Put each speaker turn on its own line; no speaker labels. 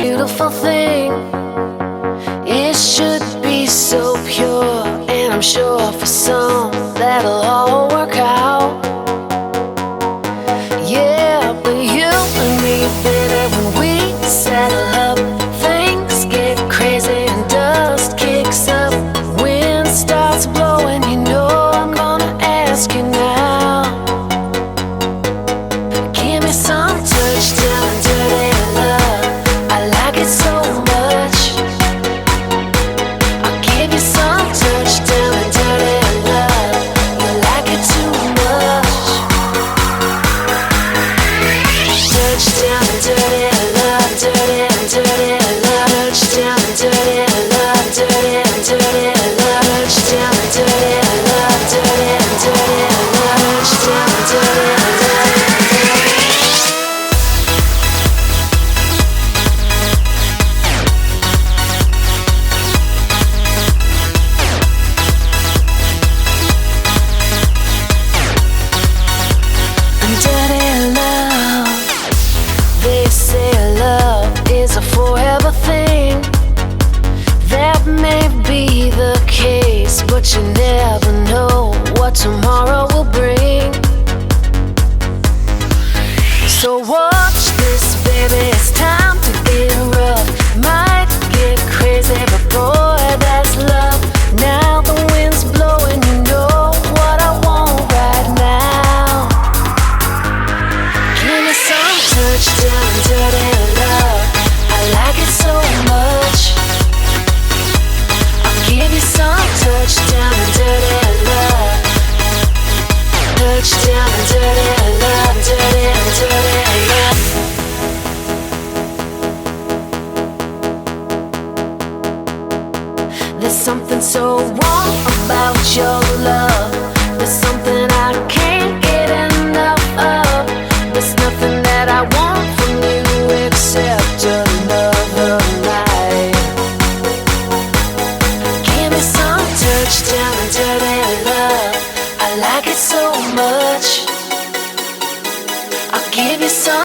Beautiful thing, it should be so pure, and I'm sure for some that'll all work out. Yeah, but you and me, baby, when we settle up, things get crazy and dust kicks up. Wind starts blowing, you know I'm gonna ask you now. Give me some touchdown and dirty love. I like it so much. I'll give you some touchdown and dirty love. You like it too much. Touchdown and dirty love, dirty and dirty love. Touchdown and dirty love, dirty and dirty love. Touchdown and dirty love, dirty and dirty love. Touchdown and dirty love. Dirty love. They say love is a forever thing. That may be the case, but you never know what tomorrow will bring. So watch this, baby, it's time to get rough. Might get crazy, but boy, that's love. Now the wind's blowing, you know what I want right now. Give me some touchdown, dirty love. I like it so much. I'll give you some touchdown, dirty love. Touchdown, dirty love, dirty, dirty love. There's something so wrong about your love. There's something I can't get enough of. There's nothing that I want from you except another night. Give me some touchdown and dirty love. I like it so much. I'll give you some